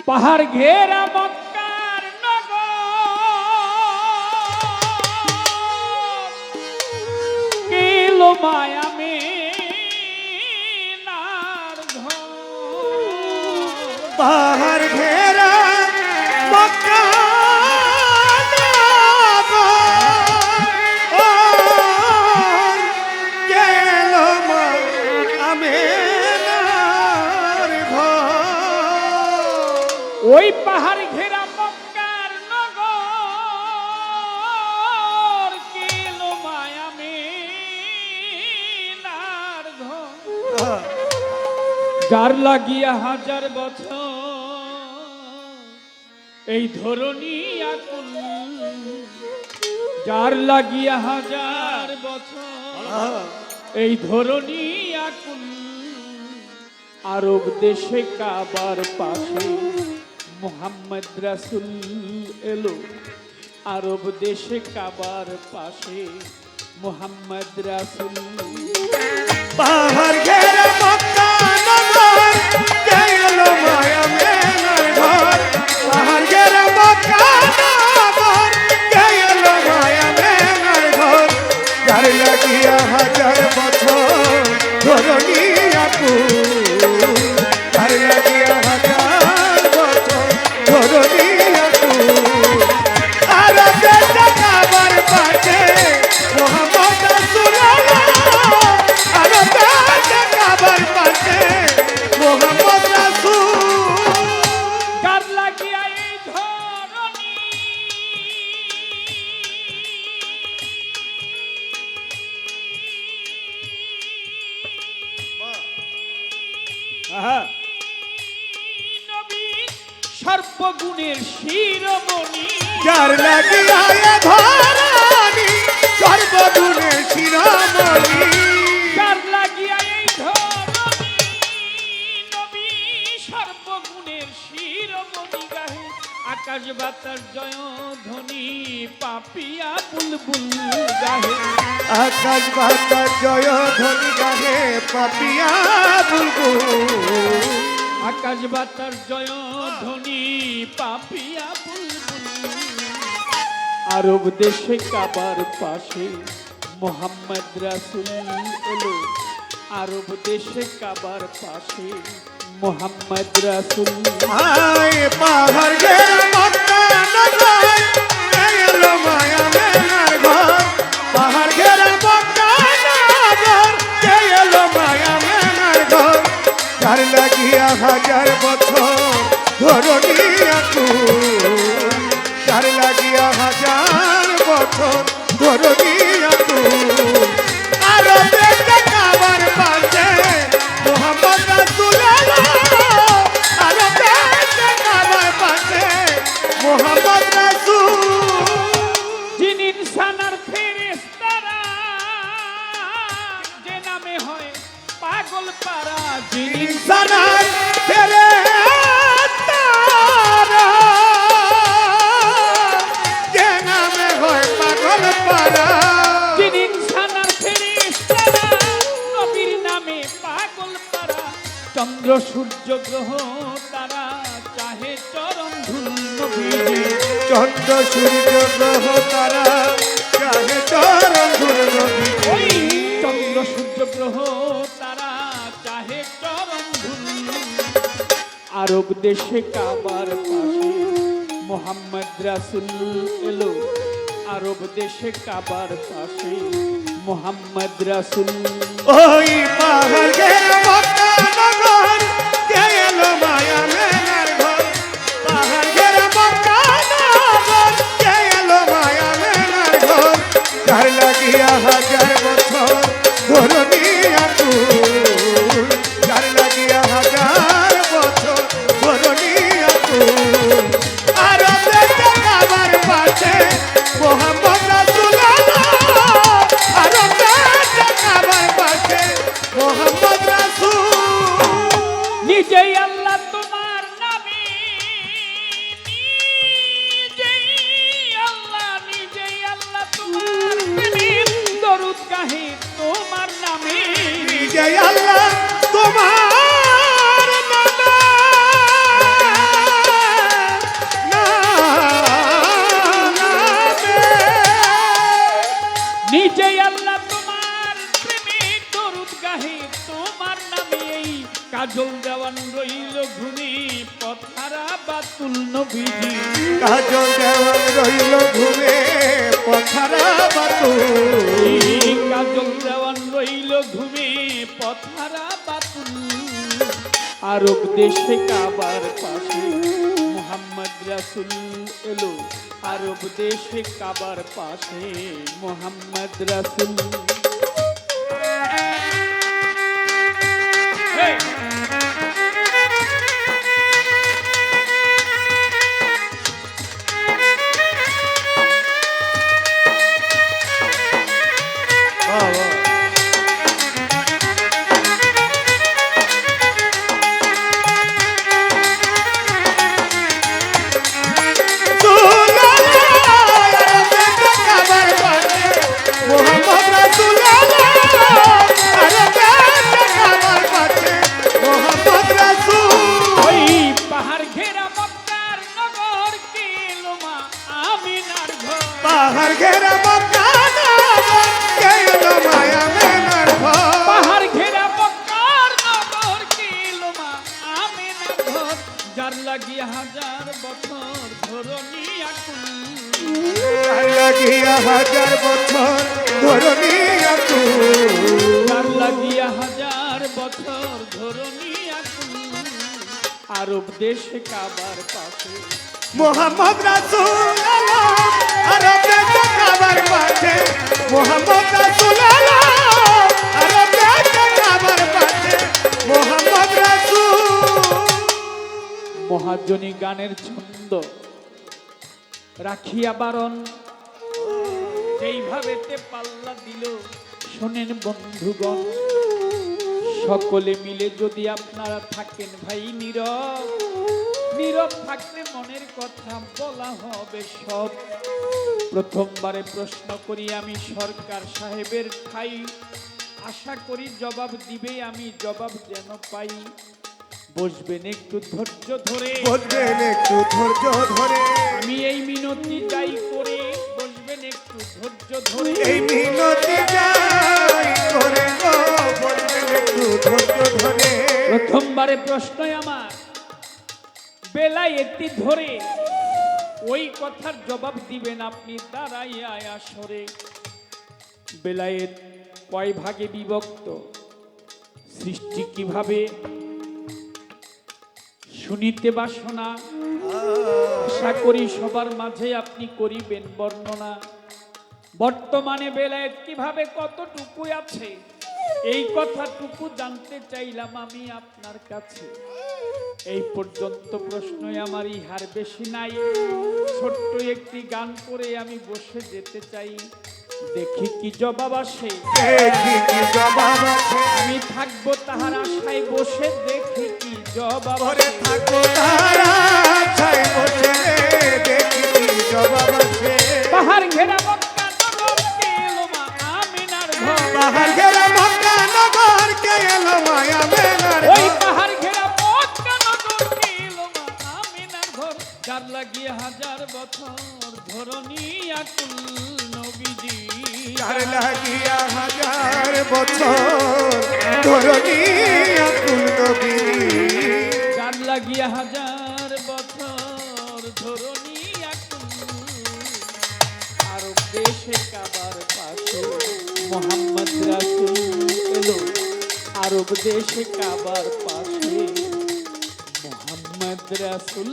পাহাড় ঘেরা মক্কার নগর কিলো মায়া মিনার ঘর পাহাড় ঘেরা মক্কা ওই পাহাড় ঘেরা মক্কার নগর কিলো মায়া মিনার ঘর যার লাগিয়া হাজার বছর এই ধরনী আকুল যার লাগিয়া হাজার বছর এই ধরনী আকুল আরব দেশে কাবার পাশে মোহাম্মদ রাসূল এলো আরব দেশে কাবার পাশে মোহাম্মদ রাসূল পাহাড় ঘেরা মক্কা নগর গেলো মায়া মিনার ঘর পাহাড় ঘেরা মক্কা নগর গেলো মায়া মিনার ঘর যার লাগিয়া হাজার বছর ধরনী আকুল যার লাগিয়া হাজার বছর ধরনী আকুল আর দেশে কাবার পাশে মোহাম্মদ রাসূল আর দেশে কাবার পাশে মোহাম্মদ রাসূল যার লাগিয়া এই ধরনী নবী সর্বগুণের শিরোমণি যার লাগিয়া এ ধরনী সর্বগুণের শিরোমণি যার লাগিয়া এই ধরনী নবী সর্বগুণের শিরোমণি গাহে আকাশ বাতাস জয় ধ্বনি পাপিয়া বুলবুল গাহে আকাশ বাতাস জয় ধ্বনি গাহে পাপিয়া বুলবুল আকাশ বাতাস জয় ধ্বনি পাপিয়া বুলবুল আরব দেশে কাবার পাশে মোহাম্মদ রাসূল এলো আরব দেশে কাবার পাশে মোহাম্মদ রাসূল আয় পাহাড় ঘেরা মক্কা নগর গেলো মায়া মিনার ঘর পাহাড় ঘেরা মক্কা নগর গেলো মায়া মিনার ঘর যার লাগিয়া হাজার বছর ধরনী আকুল যার লাগিয়া হাজার বছর ধরনী আকুল আর দেশে কাবার পাশে মোহাম্মদ রাসূল এলো আর দেশে কাবার পাশে মোহাম্মদ রাসূল যিনি ইনসানার ফেরেশতারা যে নামে হয় পাগল পারা যিনি ইনসানার ফেরেশতারা যে নামে হয় পাগল পারা যিনি ইনসানার ফেরেশতারা নবীর নামে পাগল পারা চন্দ্র সূর্য গ্রহ তারা চাহে চরণ ধুল নবীজি চন্দ্র সূর্য গ্রহ তারা চাহে চরণ ধুল নবী ওই চন্দ্র সূর্য গ্রহ তারা চাহে চরণ ধুল আরব দেশে কাবার পাশে মোহাম্মদ রাসূল এলো আরব দেশে কাবার পাশে মোহাম্মদ রাসূল ওই পাহাড় ঘেরা মক্কা নগর গেলো মায়া মিনার ঘর পাহাড় ঘেরা মক্কা নগর গেলো মায়া মিনার ঘর যার লাগিয়া হাজার বছর ধরনী আকুল যার লাগিয়া হাজার বছর ধরনী আকুল আর দেশে কাবার পাশে মোহাম্মদ রাসূল এলো আর দেশে কাবার পাশে মোহাম্মদ রাসূল বাতুল নবীজি কাজল দেওয়ান রইল ঘুমে পথারা বাতুল কাজল দেওয়ান রইল ঘুমে পথারা বাতুল আরব দেশে কাবার পাশে মোহাম্মদ রাসূল এলো আরব দেশে কাবার পাশে মোহাম্মদ রাসূল পাহাড় ঘেরা মক্কা নগর কে এলো মায়া মেনার ঘর পাহাড় ঘেরা মক্কার নগর কে এলো মা আমিনার ঘর যার লাগিয়ে হাজার বছর ধরনী আকুল যার লাগিয়া হাজার বছর ধরনী আকুল যার লাগিয়ে হাজার বছর ধরনী আকুল আরব দেশে কাবার পাশে মোহাম্মদ রাসূল আরব দেশে কাবার পাশে মোহাম্মদ রাসূল আরব দেশে কাবার পাশে মোহাম্মদ রাসূল মহাজনী গানের ছন্দ রাখিয়া বারণ যেইভাবে পাল্লা দিল শোনেন বন্ধুগণ সকলে মিলে যদি আপনারা থাকেন ভাই নীরব নীরব থাকলে মনের কথা বলা হবে সব প্রথমবারে প্রশ্ন করি আমি সরকার সাহেবের ঠাই আশা করি জবাব দিবে আমি জবাব যেন পাই বসবেন একটু ধৈর্য ধরে বসবেন একটু ধৈর্য ধরে আমি এই মিনতি যাই করে বসবেন একটু ধৈর্য ধরে এই মিনতি যাই করে গো বসবেন একটু ধৈর্য ধরে প্রথমবারে প্রশ্ন আমার বেলায় একটি ধরে ওই কথার জবাব দিবেন আপনি দাঁড়াইয়া আসরে বেলায়েত কয় ভাগে বিভক্ত সৃষ্টি কিভাবে শুনিতে বাসনা আশা করি সবার মাঝে আপনি করিবেন বর্ণনা বর্তমানে বেলায়েত কিভাবে কতটুকু আছে এই কথাটুকু জানতে চাইলাম আমি আপনার কাছে এই পর্যন্ত প্রশ্নই আমার ইহার বেশি নাই ছোট্ট একটি গান করে আমি বসে যেতে চাই দেখি কি জবাব আসে দেখি কি জবাব আছে আমি থাকবো তাহার আশায় বসে দেখি কি জবাব ঘরে আসে থাকো তারা ছাই বসে দেখি কি জবাব আছে পাহাড় ঘেরা মক্কা নগর কে এলো মা আমিনার ঘর পাহাড় ঘেরা মক্কা নগর কে এলো মায়া মেনার ওই ঘর পাহাড় ঘেরা মক্কা নগর কে এলো মা আমিনার ঘর যার লাগিয়ে হাজার বছর ধরনী আকুল নবীজি যার লাগিয়া হাজার বছর ধরনী আকুল নবী যার লাগিয়ে হাজার বছর ধরনী আকুল আরব দেশে কাবার পাশে মোহাম্মদ রাসূল এলো আরব দেশে কাবার পাশে মোহাম্মদ রাসূল